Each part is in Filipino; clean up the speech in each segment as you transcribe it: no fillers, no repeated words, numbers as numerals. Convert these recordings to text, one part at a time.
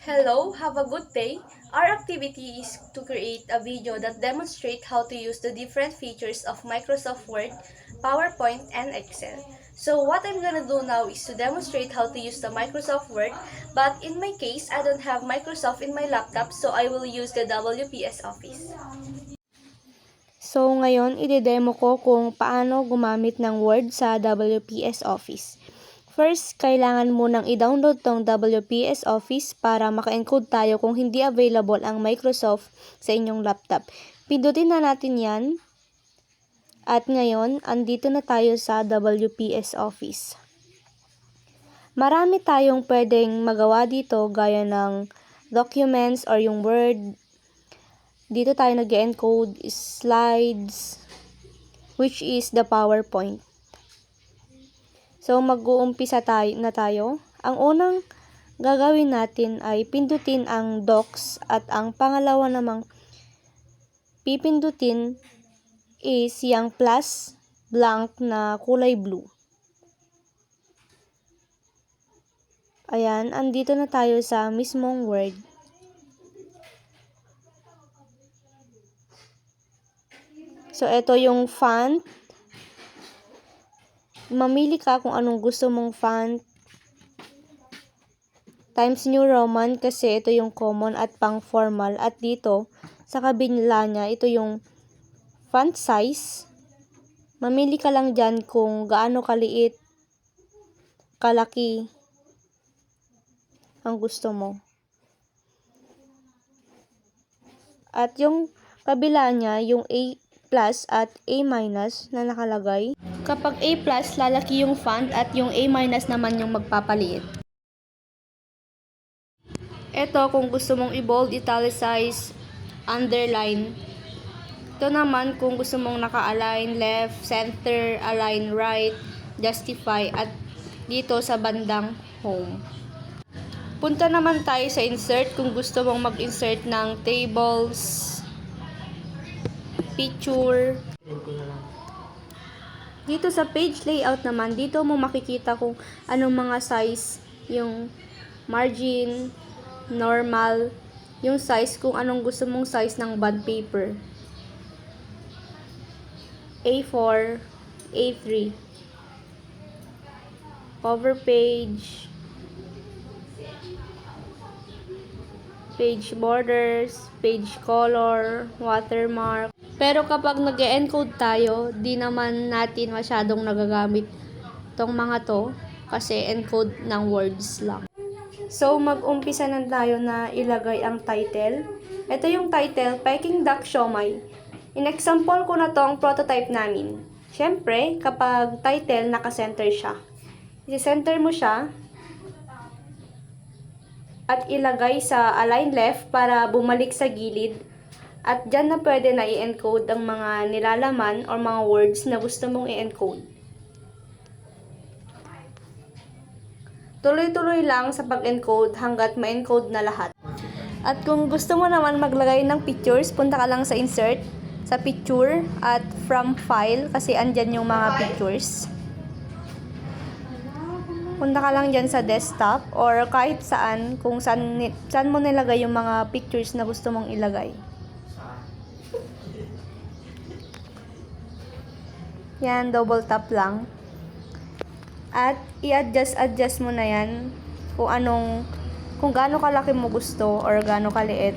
Hello, have a good day. Our activity is to create a video that demonstrates how to use the different features of Microsoft Word, PowerPoint, and Excel. So what I'm gonna do now is to demonstrate how to use the Microsoft Word, but in my case, I don't have Microsoft in my laptop, so I will use the WPS Office. So, ngayon, ide-demo ko kung paano gumamit ng Word sa WPS Office. First, kailangan mo nang i-download tong WPS Office para maka-encode tayo kung hindi available ang Microsoft sa inyong laptop. Pindutin na natin yan. At ngayon, andito na tayo sa WPS Office. Marami tayong pwedeng magawa dito gaya ng documents or yung Word. Dito tayo nag-encode slides, which is the PowerPoint. So, mag-uumpisa na tayo. Ang unang gagawin natin ay pindutin ang Docs at ang pangalawa namang pipindutin is yung plus blank na kulay blue. Ayan, andito na tayo sa mismong Word. So, ito yung font. Mamili ka kung anong gusto mong font. Times New Roman kasi ito yung common at pang formal. At dito, sa kabila niya, ito yung font size. Mamili ka lang dyan kung gaano kaliit, kalaki ang gusto mo. At yung kabila niya, yung A plus at A minus na nakalagay. Kapag A plus, lalaki yung font at yung A minus naman yung magpapaliit. Ito, kung gusto mong i-bold, italicize, underline. Ito naman, kung gusto mong naka-align left, center, align right, justify, at dito sa bandang home. Punta naman tayo sa insert kung gusto mong mag-insert ng tables, picture. Dito sa page layout naman, dito mo makikita kung anong mga size yung margin, normal, yung size kung anong gusto mong size ng bond paper. A4, A3, cover page, page borders, page color, watermark. Pero kapag nag-encode tayo, di naman natin masyadong nagagamit tong mga to kasi encode ng words lang. So, mag-umpisa na tayo na ilagay ang title. Ito yung title, Peking Duck Siomai. In-example ko na tong prototype namin. Siyempre, kapag title, naka-center siya. I-center mo siya at ilagay sa align left para bumalik sa gilid. At dyan na pwede na i-encode ang mga nilalaman or mga words na gusto mong i-encode. Tuloy-tuloy lang sa pag-encode hanggat ma-encode na lahat. At kung gusto mo naman maglagay ng pictures, punta ka lang sa insert, sa picture, at from file, kasi andyan yung mga pictures. Punta ka lang dyan sa desktop or kahit saan, kung saan mo nilagay yung mga pictures na gusto mong ilagay. Yan, double tap lang. At i-adjust mo na yan kung gaano kalaki mo gusto or gaano kaliit.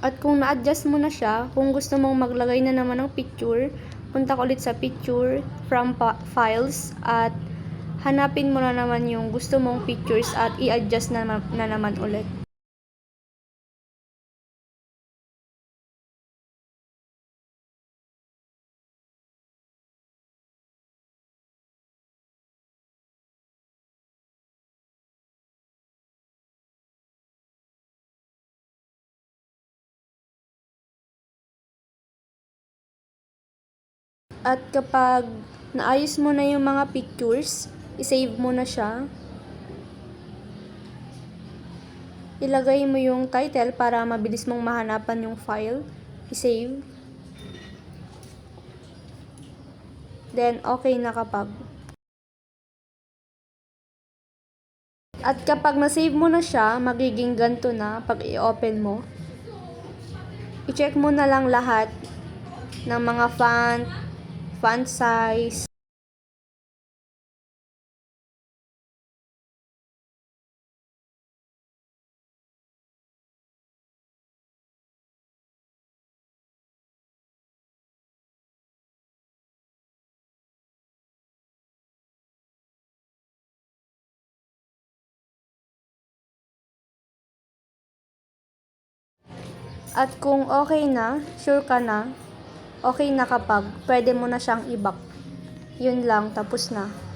At kung na-adjust mo na siya, kung gusto mong maglagay na naman ng picture, punta ka ulit sa picture, from files, at hanapin mo na naman yung gusto mong pictures at i-adjust na naman ulit. At kapag naayos mo na yung mga pictures, isave mo na siya. Ilagay mo yung title para mabilis mong mahanapan yung file. I-save. Then, okay na kapag. At kapag na-save mo na siya, magiging ganito na pag i-open mo. I-check mo na lang lahat ng mga font size. At kung okay na, sure ka na, okay na kapag, pwede mo na siyang i-back. Yun lang, tapos na.